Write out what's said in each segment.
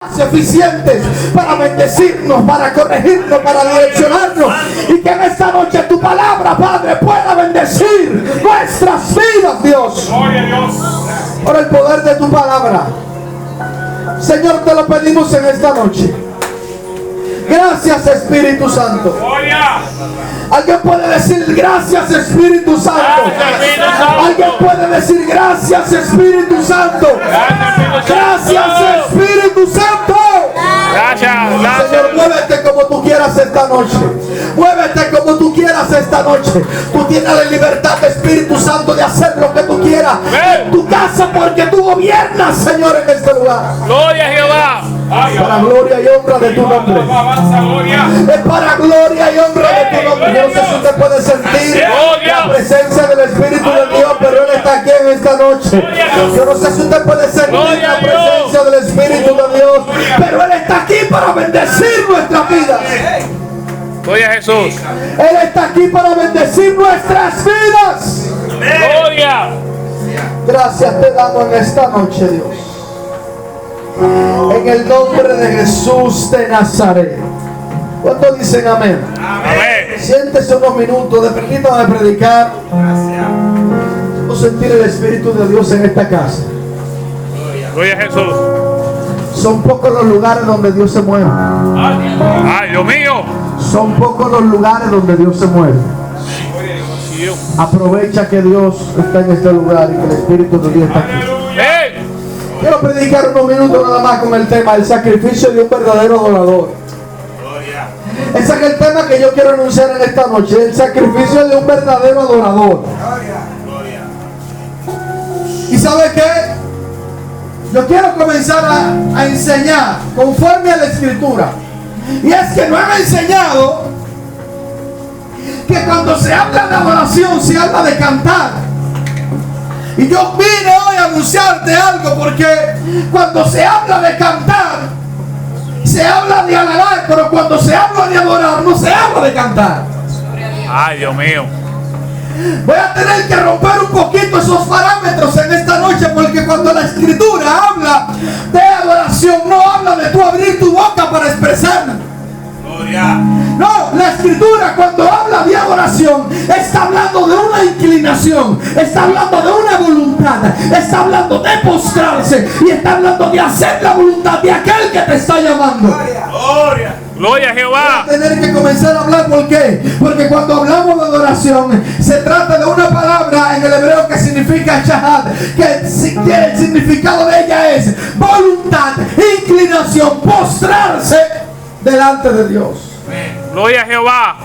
eficientes para bendecirnos, para corregirnos, para direccionarnos, y que en esta noche tu palabra, Padre, pueda bendecir nuestras vidas, Dios. Gloria a Dios. Por el poder de tu palabra, Señor, te lo pedimos en esta noche. Gracias, Espíritu Santo. Gloria. Alguien puede decir gracias, Espíritu Santo. Alguien puede decir gracias, Espíritu Santo. Gracias, Espíritu Santo. Gracias. Señor, muévete como tú quieras esta noche. Muévete como tú quieras esta noche. Tú tienes la libertad, Espíritu Santo, de hacer lo que tú quieras en tu casa, porque tú gobiernas, Señor, en este lugar. Gloria a Jehová. Para gloria y honra de tu nombre. Es para gloria y honra de tu nombre. Yo no sé si usted puede sentir la presencia del Espíritu de Dios, pero Él está aquí en esta noche. Yo no sé si usted puede sentir la presencia del Espíritu de Dios, pero Él está aquí para bendecir nuestras vidas. Gloria a Jesús. Él está aquí para bendecir nuestras vidas. Gloria. Gracias te damos en esta noche, Dios. En el nombre de Jesús de Nazaret. ¿Cuántos dicen amén? Amén. Siéntese unos minutos, permítame predicar. Quiero sentir el Espíritu de Dios en esta casa. Gloria a Jesús. Son pocos los lugares donde Dios se mueve. Ay, Dios mío. Son pocos los lugares donde Dios se mueve. Aprovecha que Dios está en este lugar y que el Espíritu de Dios está aquí. ¡Ey! Quiero predicar unos minutos nada más con el tema: el sacrificio de un verdadero adorador. Ese es el tema que yo quiero anunciar en esta noche: el sacrificio de un verdadero adorador. ¿Y sabe qué? Yo quiero comenzar a enseñar conforme a la Escritura. Y es que nos han enseñado que cuando se habla de adoración se habla de cantar. Y yo vine hoy a anunciarte algo, porque cuando se habla de cantar se habla de alabar, pero cuando se habla de adorar no se habla de cantar. Ay, Dios mío. Voy a tener que romper un poquito esos parámetros en esta noche, porque cuando la Escritura habla de adoración no habla de tú abrir tu boca para expresarla. No, la Escritura cuando habla de adoración está hablando de una inclinación, está hablando de una voluntad, está hablando de postrarse y está hablando de hacer la voluntad de aquel que te está llamando. Gloria a Jehová. Voy a tener que comenzar a hablar. ¿Por qué? Porque cuando hablamos de adoración se trata de una palabra en el hebreo que significa shahad, que el significado de ella es voluntad, inclinación, postrarse delante de Dios. Gloria a Jehová.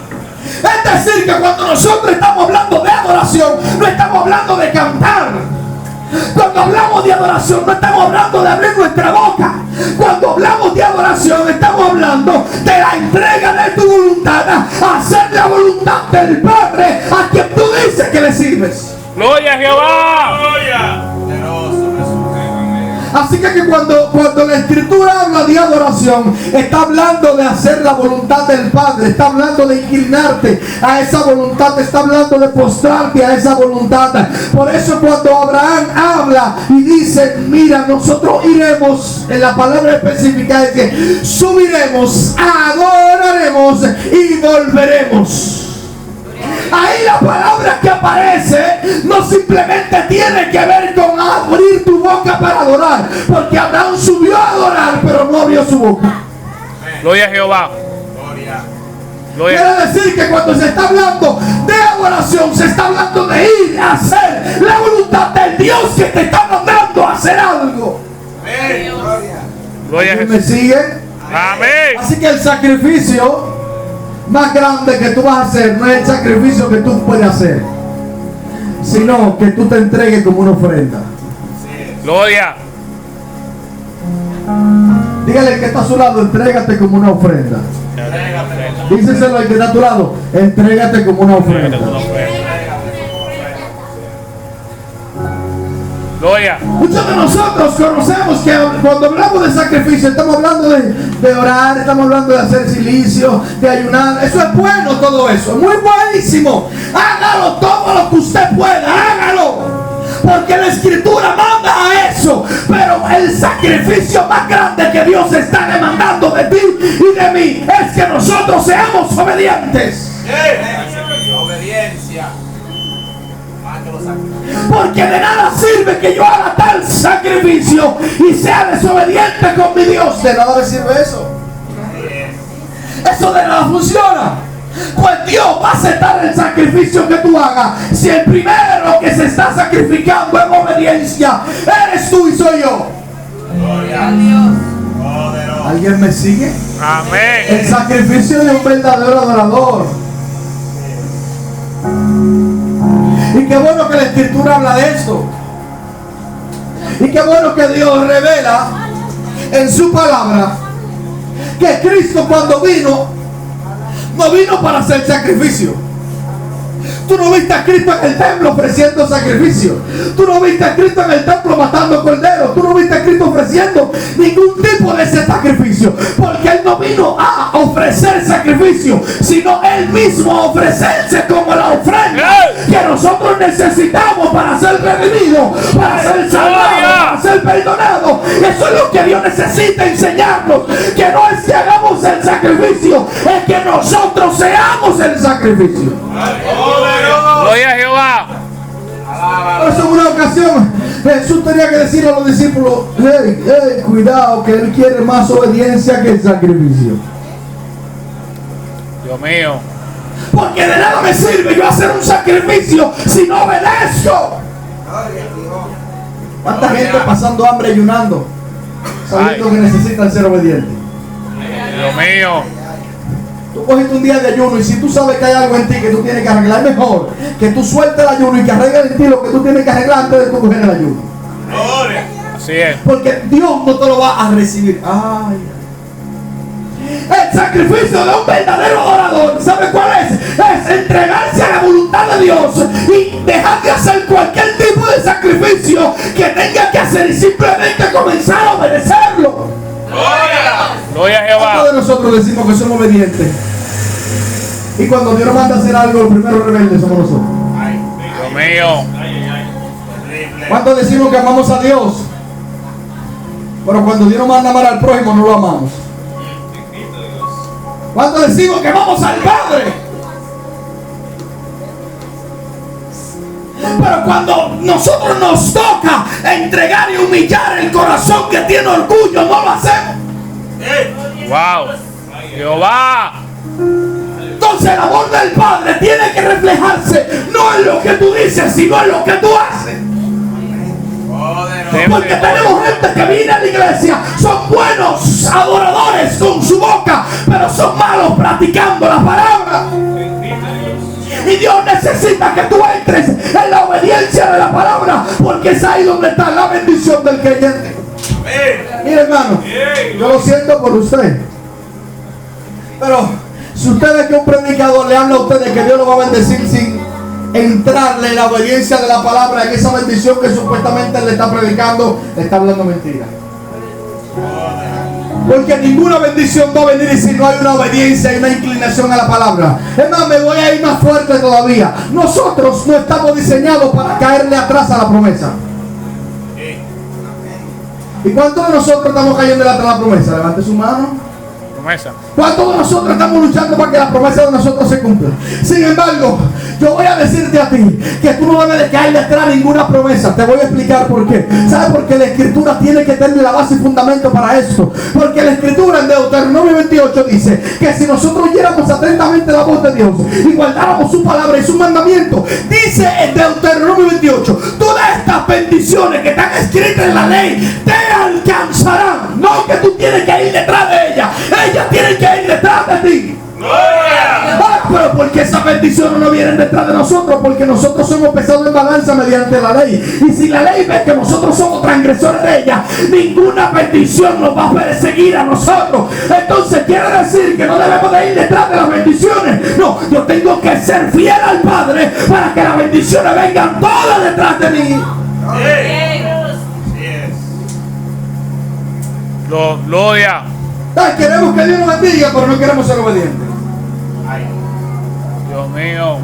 Es decir, que cuando nosotros estamos hablando de adoración no estamos hablando de cantar. Cuando hablamos de adoración no estamos hablando de abrir nuestra boca. Cuando hablamos de adoración estamos hablando de la entrega de tu voluntad a hacer la voluntad del Padre a quien tú dices que le sirves. Gloria a Jehová. Así que cuando la Escritura habla de adoración, está hablando de hacer la voluntad del Padre, está hablando de inclinarte a esa voluntad, está hablando de postrarte a esa voluntad. Por eso cuando Abraham habla y dice: mira, nosotros iremos, en la palabra específica es que subiremos, adoraremos y volveremos. Ahí la palabra que aparece no simplemente tiene que ver con abrir tu boca para adorar, porque Abraham subió a adorar pero no abrió su boca. Gloria a Jehová. Quiere decir que cuando se está hablando de adoración se está hablando de ir a hacer la voluntad del Dios que te está mandando a hacer algo. Gloria a ¿Me Jesús. sigue? Amén. Así que el sacrificio más grande que tú vas a hacer no es el sacrificio que tú puedes hacer, sino que tú te entregues como una ofrenda. Gloria. Dígale al que está a su lado: entrégate como una ofrenda. Díselo al que está a tu lado: entrégate como una ofrenda. Gloria. Muchos de nosotros conocemos que cuando hablamos de sacrificio estamos hablando de orar, estamos hablando de hacer silicio, de ayunar. Eso es bueno, todo eso, muy buenísimo. Hágalo todo lo que usted pueda, hágalo. Porque la escritura manda a eso. Pero el sacrificio más grande que Dios está demandando de ti y de mí es que nosotros seamos obedientes. Obediencia. Porque de nada sirve que yo haga tal sacrificio y sea desobediente con mi Dios. De nada me sirve eso. Eso de nada funciona. Pues Dios va a aceptar el sacrificio que tú hagas si el primero que se está sacrificando en obediencia eres tú y soy yo. Gloria a Dios. ¿Alguien me sigue? Amén. El sacrificio de un verdadero adorador. Y qué bueno que la escritura habla de esto. Y qué bueno que Dios revela en su palabra que Cristo cuando vino, no vino para hacer sacrificio. Tú no viste a Cristo en el templo ofreciendo sacrificio. Tú no viste a Cristo en el templo matando corderos. Tú no viste a Cristo ofreciendo ningún tipo de ese sacrificio. Porque Él no vino a ofrecer sacrificio, sino Él mismo ofrecerse como la ofrenda que nosotros necesitamos para ser redimidos, para ser salvados, para ser perdonados. Eso es lo que Dios necesita enseñarnos. Que no es que hagamos el sacrificio, es que nosotros seamos el sacrificio. Gloria a Jehová. Por eso en una ocasión Jesús tenía que decirle a los discípulos: hey, cuidado, que Él quiere más obediencia que el sacrificio. Dios mío. Porque de nada me sirve yo hacer un sacrificio si no obedezco. ¿Cuánta gente pasando hambre ayunando, sabiendo que necesitan ser obedientes? Dios mío. Tú cogiste un día de ayuno y si tú sabes que hay algo en ti que tú tienes que arreglar, mejor que tú sueltes el ayuno y que arregles en ti lo que tú tienes que arreglar antes de tú coger el ayuno. Así es. Porque Dios no te lo va a recibir. Ay. El sacrificio de un verdadero adorador, ¿sabe cuál es? Es entregarse a la voluntad de Dios y dejar de hacer cualquier tipo de sacrificio que tenga que hacer y simplemente comenzar a obedecerlo. Gloria a Jehová. ¿Cuántos de nosotros decimos que somos obedientes? Y cuando Dios nos manda a hacer algo, los primeros rebeldes somos nosotros. Dios mío. ¿Cuántos decimos que amamos a Dios? Pero cuando Dios nos manda a amar al prójimo, no lo amamos. ¿Cuántos decimos que amamos al Padre? Pero cuando nosotros nos toca entregar y humillar el corazón que tiene orgullo, no lo hacemos. Wow. Jehová. Entonces el amor del Padre tiene que reflejarse no en lo que tú dices, sino en lo que tú haces. Porque tenemos gente que viene a la iglesia, son buenos adoradores con su boca, pero son malos practicando la palabra. Y Dios necesita que tú entres en la obediencia de la palabra, porque es ahí donde está la bendición del creyente. Mire, hermano, yo lo siento por usted, pero si usted ve que un predicador le habla a usted de que Dios lo va a bendecir sin entrarle en la obediencia de la palabra, en esa bendición que supuestamente le está predicando, le está hablando mentira. Porque ninguna bendición va a venir si no hay una obediencia y una inclinación a la palabra. Es más, me voy a ir más fuerte todavía. Nosotros no estamos diseñados para caerle atrás a la promesa. ¿Y cuántos de nosotros estamos cayendo atrás a la promesa? Levante su mano. Promesa. ¿Cuántos de nosotros estamos luchando para que la promesa de nosotros se cumpla? Sin embargo, yo voy a decirte a ti que tú no debes de caer detrás de ninguna promesa. Te voy a explicar por qué. ¿Sabes? Porque la escritura tiene que tener la base y fundamento para esto. Porque la escritura en Deuteronomio 28 dice que si nosotros oyéramos atentamente la voz de Dios y guardáramos su palabra y su mandamiento, dice en Deuteronomio 28, todas estas bendiciones que están escritas en la ley te alcanzarán. No que tú tienes que ir detrás de ellas. Ellas tienen que ir detrás de ti. Pero porque esas bendiciones no vienen detrás de nosotros, porque nosotros somos pesados en balanza mediante la ley. Y si la ley ve que nosotros somos transgresores de ella, ninguna bendición nos va a perseguir a nosotros. Entonces quiere decir que no debemos de ir detrás de las bendiciones. No, yo tengo que ser fiel al Padre para que las bendiciones vengan todas detrás de mí. Gloria. Queremos que Dios nos bendiga, pero no queremos ser obedientes. Dios mío.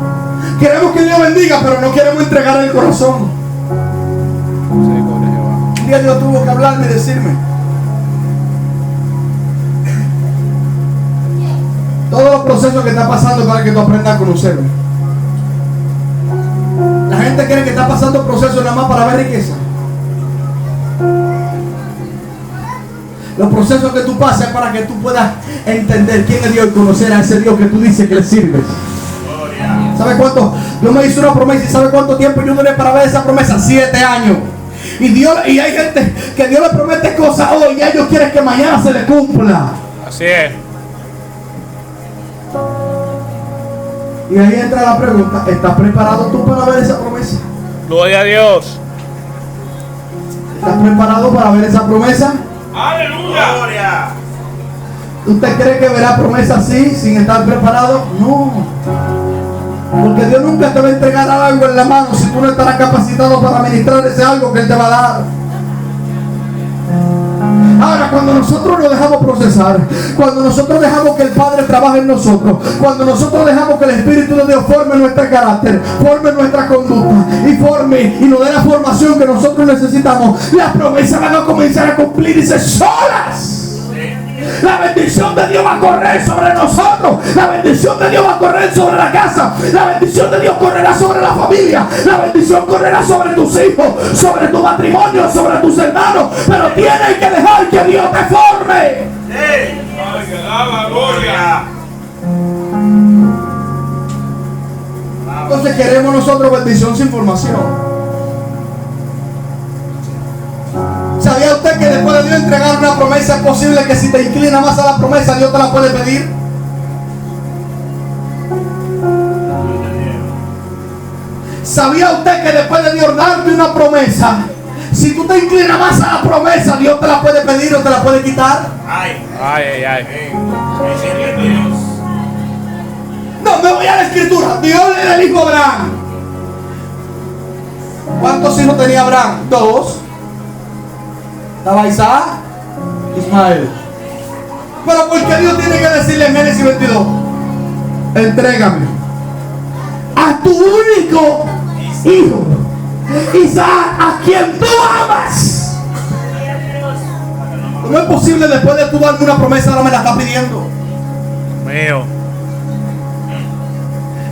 Queremos que Dios bendiga, pero no queremos entregar el corazón. día Dios tuvo que hablarme y decirme: todos los procesos que está pasando para que tú aprendas a conocerme. La gente cree que está pasando procesos nada más para ver riqueza. Los procesos que tú pasas es para que tú puedas entender quién es Dios y conocer a ese Dios que tú dices que le sirves. ¿Sabe cuánto? Dios me hizo una promesa y ¿sabe cuánto tiempo yo duré para ver esa promesa? 7 años. Y hay gente que Dios le promete cosas hoy y ellos quieren que mañana se le cumpla. Así es. Y ahí entra la pregunta: ¿estás preparado tú para ver esa promesa? Gloria a Dios. ¿Estás preparado para ver esa promesa? ¡Aleluya! ¡Gloria! ¿Usted cree que verá promesa así sin estar preparado? No. Porque Dios nunca te va a entregar algo en la mano si tú no estarás capacitado para administrar ese algo que Él te va a dar. Ahora, cuando nosotros nos dejamos procesar, cuando nosotros dejamos que el Padre trabaje en nosotros, cuando nosotros dejamos que el Espíritu de Dios forme nuestro carácter, forme nuestra conducta y nos dé la formación que nosotros necesitamos, las promesas van a comenzar a cumplirse solas. La bendición de Dios va a correr sobre nosotros. La bendición de Dios va a correr sobre la casa. La bendición de Dios correrá sobre la familia. La bendición correrá sobre tus hijos, sobre tu matrimonio, sobre tus hermanos. Pero tienes que dejar que Dios te forme. ¡Gloria! Entonces queremos nosotros bendición sin formación. ¿Sabía usted que después de Dios entregar una promesa es posible que si te inclina más a la promesa Dios te la puede pedir? ¿Sabía usted que después de Dios darte una promesa, si tú te inclinas más a la promesa Dios te la puede pedir o te la puede quitar? ¡Ay! Ay, ay, ay. Dios! No, me voy a la escritura. Dios le dijo a Abraham. ¿Cuántos hijos tenía Abraham? 2. Estaba Isaac, Ismael. Pero ¿por qué Dios tiene que decirle en Génesis 22? Entrégame a tu único hijo, Isaac, a quien tú amas. ¿Cómo es posible después de tú darme una promesa ahora me la estás pidiendo? Mío.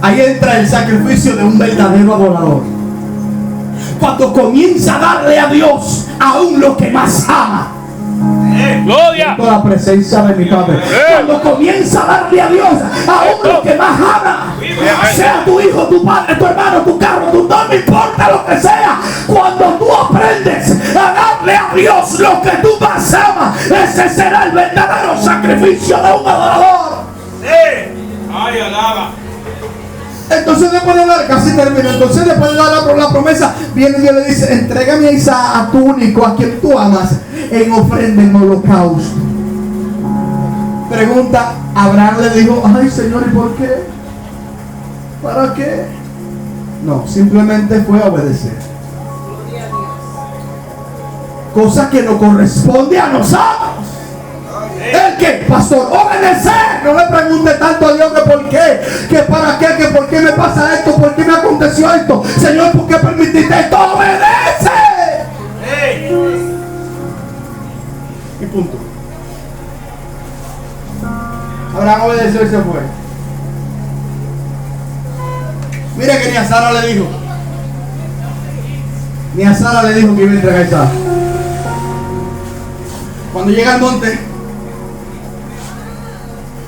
Ahí entra el sacrificio de un verdadero adorador. Cuando comienza a darle a Dios aún lo que más ama. Gloria. Toda la presencia de mi Padre. Cuando comienza a darle a Dios aún lo que más ama, sea tu hijo, tu padre, tu hermano, tu carro, no me importa lo que sea. Cuando tú aprendes a darle a Dios lo que tú más amas, ese será el verdadero sacrificio de un adorador. ¡Ay, alaba! Entonces después de dar, casi termino, entonces después de dar la promesa, viene Dios y le dice: entrégame a Isaac, a tu único, a quien tú amas, en ofrenda, en holocausto. Pregunta: Abraham le dijo: ay Señor, ¿y por qué? ¿Para qué? No, simplemente fue a obedecer. Cosa que no corresponde a nosotros. ¿El qué, pastor? Obedecer. No le pregunte tanto a Dios que por qué, que para qué, que por qué me pasa esto, por qué me aconteció esto. Señor, ¿por qué permitiste esto? Obedece. Y punto. Abraham obedeció y se fue. Mire que ni a Sara le dijo. Ni a Sara le dijo que iba a entregar a Isaac. Cuando llega al monte,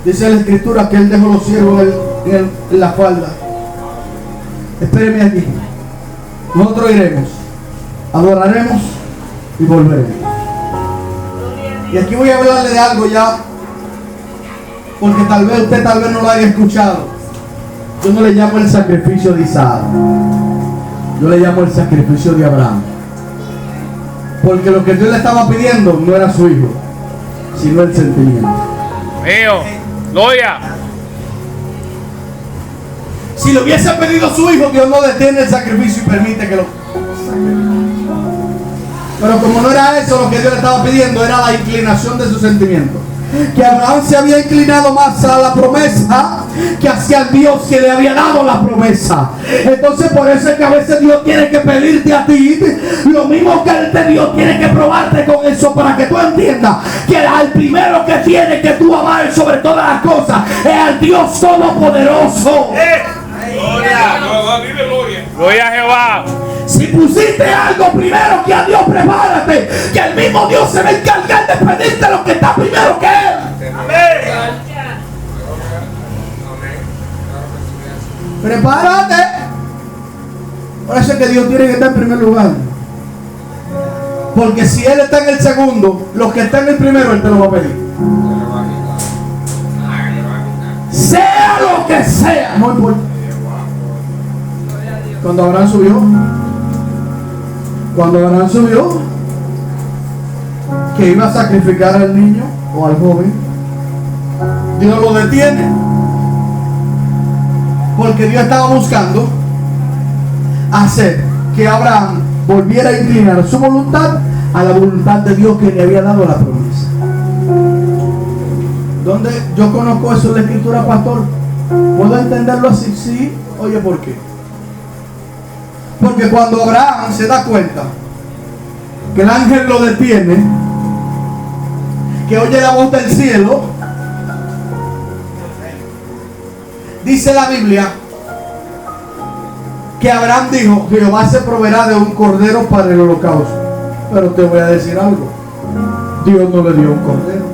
dice la escritura que él dejó los siervos en la falda. Espéreme aquí. Nosotros iremos, adoraremos y volveremos. Y aquí voy a hablarle de algo ya, porque tal vez usted no lo haya escuchado. Yo no le llamo el sacrificio de Isaac, yo le llamo el sacrificio de Abraham. Porque lo que Dios le estaba pidiendo no era su hijo, sino el sentimiento. Mío. Gloria. Si le hubiese pedido su hijo, Dios no detiene el sacrificio y permite que lo sacrifique. Pero como no era eso lo que Dios le estaba pidiendo, era la inclinación de su sentimiento. Que Abraham se había inclinado más a la promesa que hacia el Dios que le había dado la promesa. Entonces por eso es que a veces Dios tiene que pedirte a ti lo mismo que Él te dio, tiene que probarte con eso para que tú entiendas que al primero que tiene que tú amar sobre todas las cosas es al Dios Todopoderoso. Gloria a Jehová. Si pusiste algo primero que a Dios, prepárate, que el mismo Dios se va a encargar de pedirte lo que está primero que Él. Prepárate. Por eso es que Dios tiene que estar en primer lugar. Porque si Él está en el segundo, los que están en el primero, Él te lo va a pedir. Sea lo que sea, no importa. Cuando Abraham subió, que iba a sacrificar al niño o al joven, Dios lo detiene. Porque Dios estaba buscando hacer que Abraham volviera a inclinar su voluntad a la voluntad de Dios que le había dado la promesa. ¿Dónde yo conozco eso de la escritura, pastor? ¿Puedo entenderlo así? Sí. Oye, ¿por qué? Porque cuando Abraham se da cuenta que el ángel lo detiene, que oye la voz del cielo, dice la Biblia que Abraham dijo: Jehová se proveerá de un cordero para el holocausto. Pero te voy a decir algo, Dios no le dio un cordero.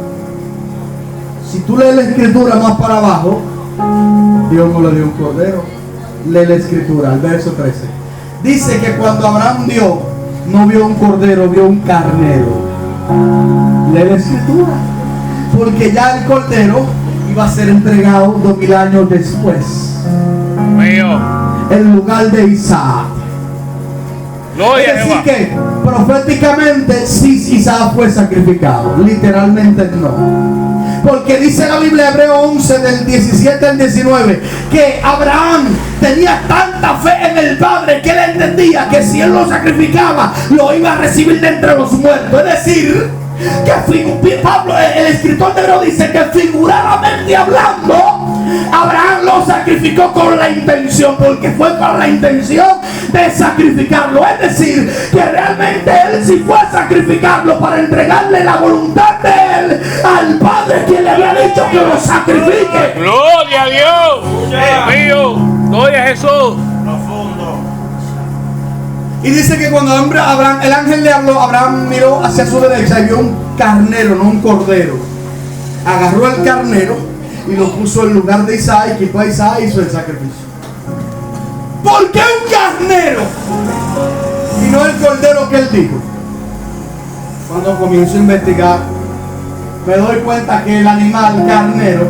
Si tú lees la escritura más para abajo, Dios no le dio un cordero. Lee la escritura, el verso 13. Dice que cuando Abraham no vio un cordero, vio un carnero. Lee la escritura. Porque ya el cordero iba a ser entregado 2000 años después, en lugar de Isaac. Gloria Es a decir Jehová. que proféticamente sí Isaac fue sacrificado, literalmente no. Porque dice la Biblia, Hebreo 11 del 17 al 19, que Abraham tenía tanta fe en el Padre que él entendía que si él lo sacrificaba, lo iba a recibir de entre los muertos. Es decir, que Pablo, el escritor de Hebreo, dice que figuradamente hablando, Abraham lo sacrificó con la intención, porque fue con la intención de sacrificarlo. Es decir, que realmente él sí fue a sacrificarlo para entregarle la voluntad de él al Padre, quien le había dicho que lo sacrifique. Gloria a Dios. Dios mío. Gloria a Jesús. Y dice que cuando Abraham, el ángel le habló, Abraham miró hacia su derecha y vio un carnero, no un cordero. Agarró el carnero y lo puso en lugar de Isaac, y quitó a Isaac y hizo el sacrificio. ¿Por qué un carnero y no el cordero que él dijo? Cuando comienzo a investigar, me doy cuenta que el animal carnero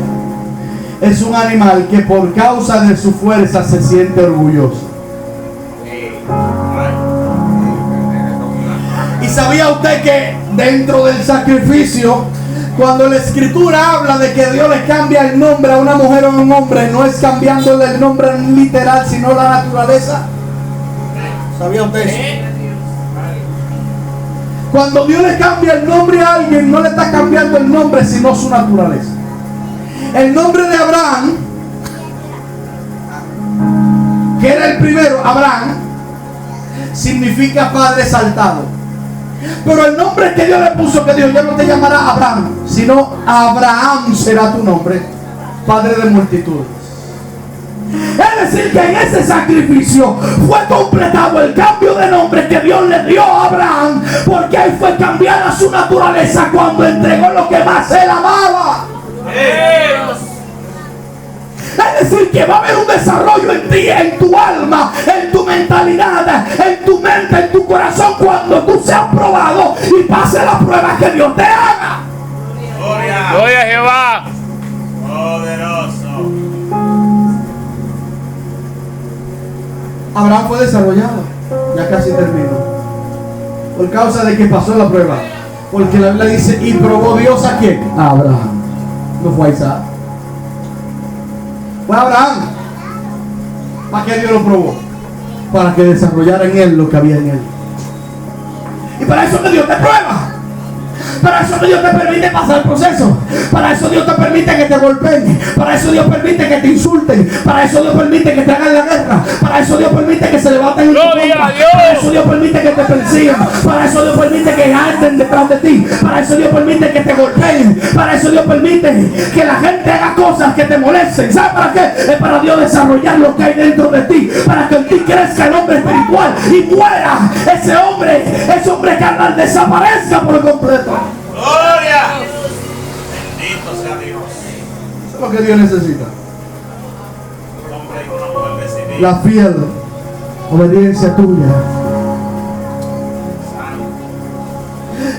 es un animal que por causa de su fuerza se siente orgulloso. ¿Y sabía usted que dentro del sacrificio, cuando la escritura habla de que Dios le cambia el nombre a una mujer o a un hombre, no es cambiándole el nombre literal, sino la naturaleza? ¿Sabía usted eso? Cuando Dios le cambia el nombre a alguien, no le está cambiando el nombre, sino su naturaleza. El nombre de Abraham, que era el primero, Abraham, significa padre exaltado. Pero el nombre que Dios le puso, que Dios ya no te llamará Abraham, sino Abraham será tu nombre, padre de multitudes. Es decir, que en ese sacrificio fue completado el cambio de nombre que Dios le dio a Abraham, porque ahí fue cambiada su naturaleza cuando entregó lo que más él amaba. Es decir, que va a haber un desarrollo en ti, en tu alma, en tu mentalidad, en tu mente, en tu corazón, cuando tú seas probado y pase la prueba que Dios te haga. Gloria a Jehová. Poderoso. Abraham fue desarrollado, ya casi terminó, por causa de que pasó la prueba. Porque la Biblia dice: y probó Dios a quién? A Abraham. No fue a Isaac, fue a Abraham. ¿Para qué Dios lo probó? Para que desarrollara en él lo que había en él. Y para eso que Dios te prueba, para eso que Dios te permite pasar el proceso, para eso Dios te permite permite que te golpeen. Para eso Dios permite que te insulten. Para eso Dios permite que te hagan la guerra. Para eso Dios permite que se levanten en tu Gloria contra. a Dios. Para eso Dios permite que te persigan. Para eso Dios permite que anden detrás de ti. Para eso Dios permite que te golpeen. Para eso Dios permite que la gente haga cosas que te molesten. ¿Sabes para qué? Es para Dios desarrollar lo que hay dentro de ti. Para que en ti crezca el hombre espiritual y muera ese hombre carnal, desaparezca por completo. Gloria. Bendito sea Dios. Eso es lo que Dios necesita. Un hombre y una mujer decidida. La fiel obediencia tuya.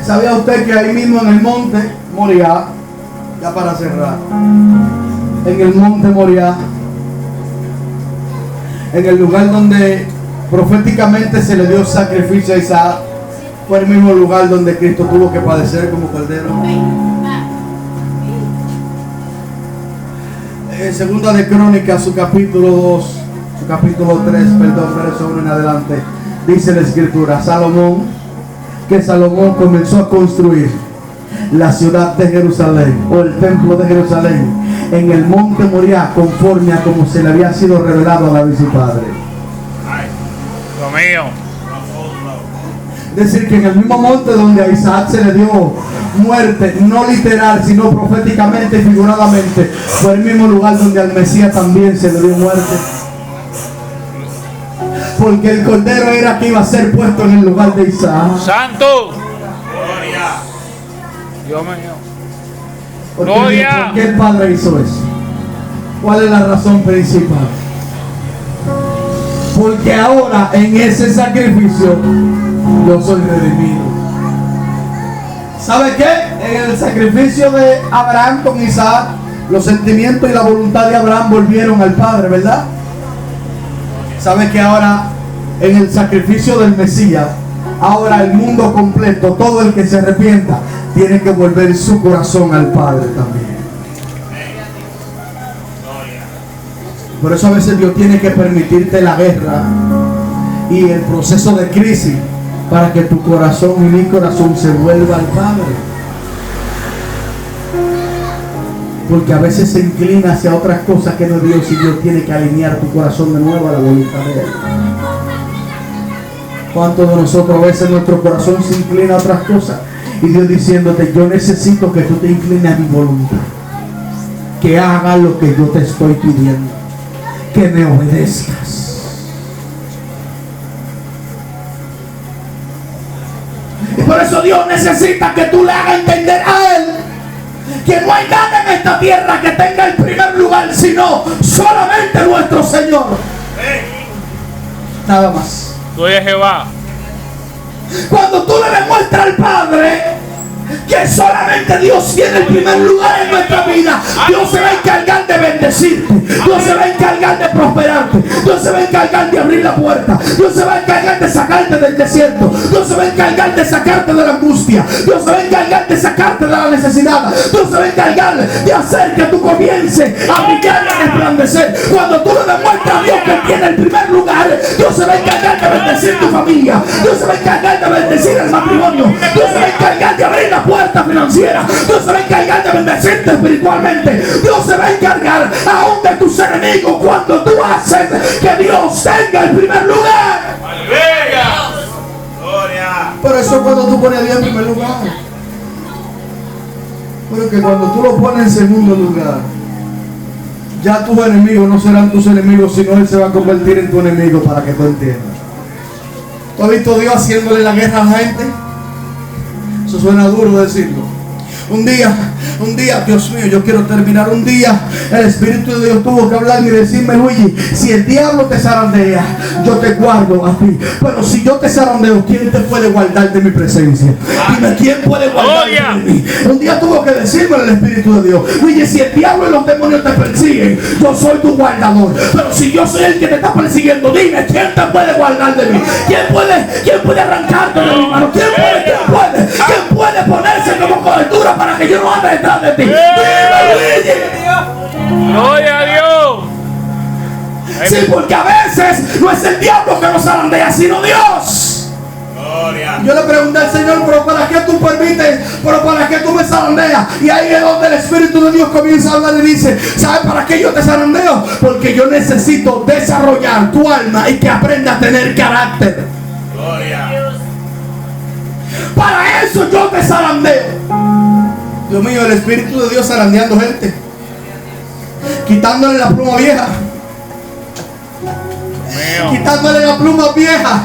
¿Sabía usted que ahí mismo en el monte Moriah, ya para cerrar, en el monte Moriah, en el lugar donde proféticamente se le dio sacrificio a Isaac, fue el mismo lugar donde Cristo tuvo que padecer como cordero? En segunda de Crónicas, su capítulo 2, su capítulo 3, perdón, verso 1 en adelante, dice la escritura, Salomón comenzó a construir la ciudad de Jerusalén, o el templo de Jerusalén, en el monte Moriah, conforme a como se le había sido revelado a David su padre. Dios mío. Es decir, que en el mismo monte donde a Isaac se le dio muerte, no literal, sino proféticamente y figuradamente, fue el mismo lugar donde al Mesías también se le dio muerte. Porque el cordero era que iba a ser puesto en el lugar de Isaac. Santo. Gloria. Dios mío. ¿Por Gloria. qué el Padre hizo eso? ¿Cuál es la razón principal? Porque ahora en ese sacrificio yo soy redimido. ¿Sabe qué? En el sacrificio de Abraham con Isaac, los sentimientos y la voluntad de Abraham volvieron al Padre, ¿verdad? ¿Sabe que ahora en el sacrificio del Mesías, ahora el mundo completo, todo el que se arrepienta, tiene que volver su corazón al Padre también? Por eso a veces Dios tiene que permitirte la guerra y el proceso de crisis para que tu corazón y mi corazón se vuelva al Padre. Porque a veces se inclina hacia otras cosas que no es Dios, y Dios tiene que alinear tu corazón de nuevo a la voluntad de Él. ¿Cuántos de nosotros a veces nuestro corazón se inclina a otras cosas? Y Dios diciéndote, yo necesito que tú te inclines a mi voluntad, que hagas lo que yo te estoy pidiendo, que me obedezcas. Y por eso Dios necesita que tú le hagas entender a Él que no hay nada en esta tierra que tenga el primer lugar, sino solamente nuestro Señor. Nada más. Gloria a Jehová. Cuando tú le demuestras al Padre que solamente Dios tiene el primer lugar en nuestra vida, Dios se va a encargar de bendecirte, Dios se va a encargar de prosperarte, Dios se va a encargar de abrir la puerta, Dios se va a encargar de sacarte del desierto, Dios se va a encargar de sacarte de la angustia, Dios se va a encargar de sacarte de la necesidad, Dios se va a encargar de hacer que tú comiences a brillar y a resplandecer. Cuando tú le demuestras a Dios que tiene el primer lugar, Dios se va a encargar de bendecir tu familia, Dios se va a encargar de bendecir el matrimonio, Dios se va a encargar de abrir la puerta financiera, Dios se va a encargar de bendecirte espiritualmente, Dios se va a encargar aún de tus enemigos cuando tú haces que Dios tenga el primer lugar. Aleluya. Gloria. Por eso cuando tú pones a Dios en primer lugar, porque cuando tú lo pones en segundo lugar, ya tus enemigos no serán tus enemigos, sino Él se va a convertir en tu enemigo, para que tú entiendas. ¿Tú has visto a Dios haciéndole la guerra a la gente? Eso suena duro decirlo. Un día, Dios mío, yo quiero terminar. Un día el Espíritu de Dios tuvo que hablarme y decirme, Luigi, si el diablo te zarandea, yo te guardo a ti. Pero si yo te zarandeo, ¿quién te puede guardar de mi presencia? Dime, ¿quién puede guardar de mí? Un día tuvo que decirme el Espíritu de Dios, Luigi, si el diablo y los demonios te persiguen, yo soy tu guardador. Pero si yo soy el que te está persiguiendo, dime, ¿quién te puede guardar de mí? ¿Quién puede arrancarte de mi mano? ¿Quién puede ponerse como cobertura para que yo no ande detrás de ti? Gloria a Dios. Sí, porque a veces no es el diablo que nos zarandea, sino Dios. Gloria. Yo le pregunté al Señor, pero ¿para qué tú permites? ¿Pero para qué tú me zarandeas? Y ahí es donde el Espíritu de Dios comienza a hablar y dice, ¿sabes para qué yo te zarandeo? Porque yo necesito desarrollar tu alma y que aprenda a tener carácter. Gloria. Para eso yo te zarandeo. Dios mío, el Espíritu de Dios zarandeando gente, quitándole la pluma vieja, quitándole la pluma vieja.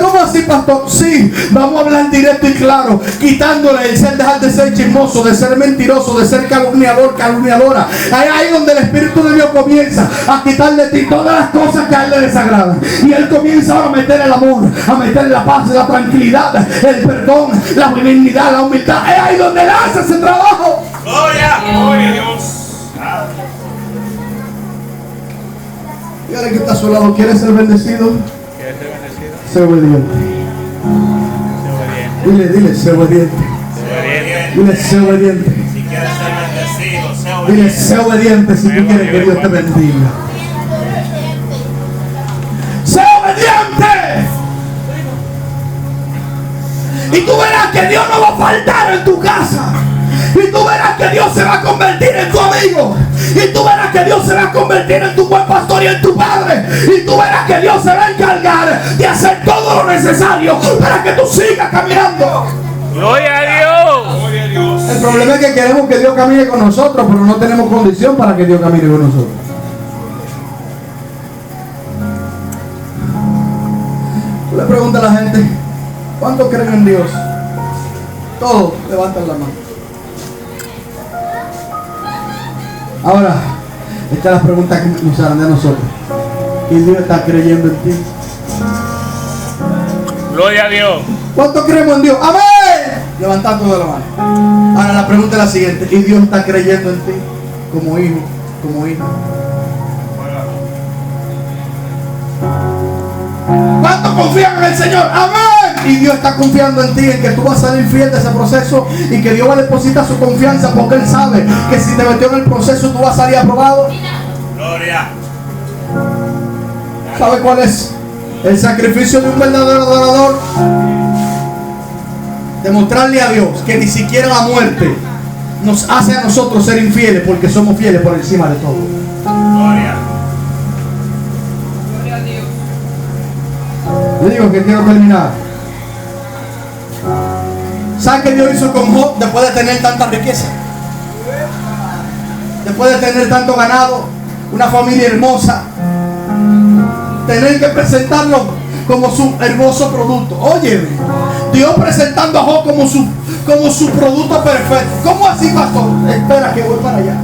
¿Cómo así, pastor? Sí, vamos a hablar directo y claro, quitándole el ser, dejar de ser chismoso, de ser mentiroso, de ser calumniador, calumniadora. Ahí donde el Espíritu de Dios comienza a quitarle de ti todas las cosas que a él le desagradan. Y él comienza ahora a meter el amor, a meter la paz, la tranquilidad, el perdón, la benignidad, la humildad. Es ahí donde él hace ese trabajo. Gloria. Gloria a Dios. Dígale que está a su lado, ¿quiere ser bendecido? ¿Quieres ser bendecido? Sé obediente. Sé obediente. Dile, sé obediente. Sé obediente. Dile, sé obediente. Si quieres ser bendecido, sé Dile, obediente. sé obediente si tú quieres que Dios te bendiga. Sé obediente. Y tú verás que Dios no va a faltar en tu casa. Y tú verás que Dios se va a convertir en tu amigo. Y tú verás que Dios se va a convertir en tu buen pastor y en tu padre. Y tú verás que Dios se va a encargar de hacer todo lo necesario para que tú sigas caminando. Gloria a Dios. Gloria a Dios. El problema es que queremos que Dios camine con nosotros, pero no tenemos condición para que Dios camine con nosotros. Tú le preguntas a la gente, ¿cuántos creen en Dios? Todos levantan la mano. Ahora, esta es la pregunta que nos harán de nosotros. ¿Y Dios está creyendo en ti? Gloria a Dios. ¿Cuántos creemos en Dios? ¡Amén! Levantando de la mano. Ahora la pregunta es la siguiente. ¿Y Dios está creyendo en ti? Como hijo, como hija. ¿Cuántos confían en el Señor? ¡Amén! Y Dios está confiando en ti, en que tú vas a salir fiel de ese proceso y que Dios va a depositar su confianza porque Él sabe que si te metió en el proceso tú vas a salir aprobado. Gloria. ¿Sabe cuál es el sacrificio de un verdadero adorador? Demostrarle a Dios que ni siquiera la muerte nos hace a nosotros ser infieles, porque somos fieles por encima de todo. Gloria. Le digo que quiero terminar. ¿Sabe qué Dios hizo con Job después de tener tanta riqueza? Después de tener tanto ganado, una familia hermosa, tener que presentarlo como su hermoso producto. Oye, Dios presentando a Job como su producto perfecto. ¿Cómo así, pastor? Espera que voy para allá.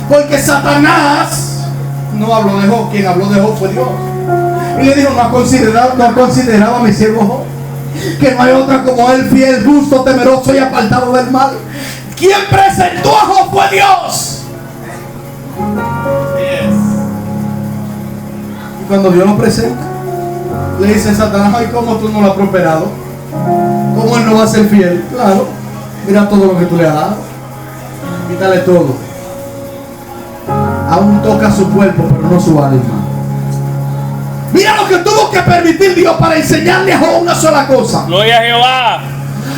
Porque Satanás no habló de Job, quien habló de Job fue Dios. Y le dijo, no ha considerado a mi siervo Job, que no hay otra como él, fiel, justo, temeroso y apartado del mal. Quien presentó a Job fue Dios. Y cuando Dios lo presenta, le dice Satanás, ay, ¿cómo tú no lo has prosperado? ¿Cómo él no va a ser fiel? Claro, mira todo lo que tú le has dado. Quítale todo. Aún toca su cuerpo, pero no su alma. Mira lo que tuvo que permitir Dios para enseñarle a Job una sola cosa. Gloria a Jehová.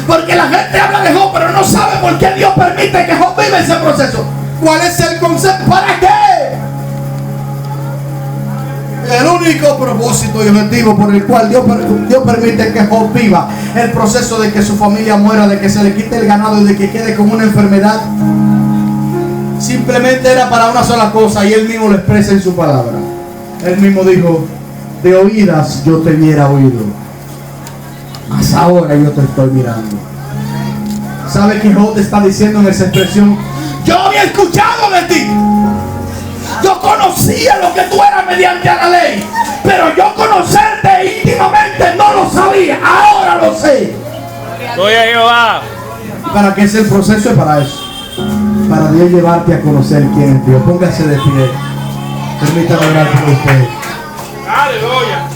Porque la gente habla de Job, pero no sabe por qué Dios permite que Job viva ese proceso. ¿Cuál es el concepto? ¿Para qué? El único propósito y objetivo por el cual Dios permite que Job viva el proceso de que su familia muera, de que se le quite el ganado y de que quede con una enfermedad, simplemente era para una sola cosa, y él mismo lo expresa en su palabra. Él mismo dijo, de oídas yo te hubiera oído, mas ahora yo te estoy mirando. ¿Sabe qué Job te está diciendo en esa expresión? Yo había escuchado de ti, yo conocía lo que tú eras mediante a la ley, pero yo conocerte íntimamente no lo sabía, ahora lo sé. Gloria a Jehová. ¿Y para qué es el proceso? Es para eso, para Dios llevarte a conocer quién es Dios. Póngase de pie, permítame orar por usted. Aleluya.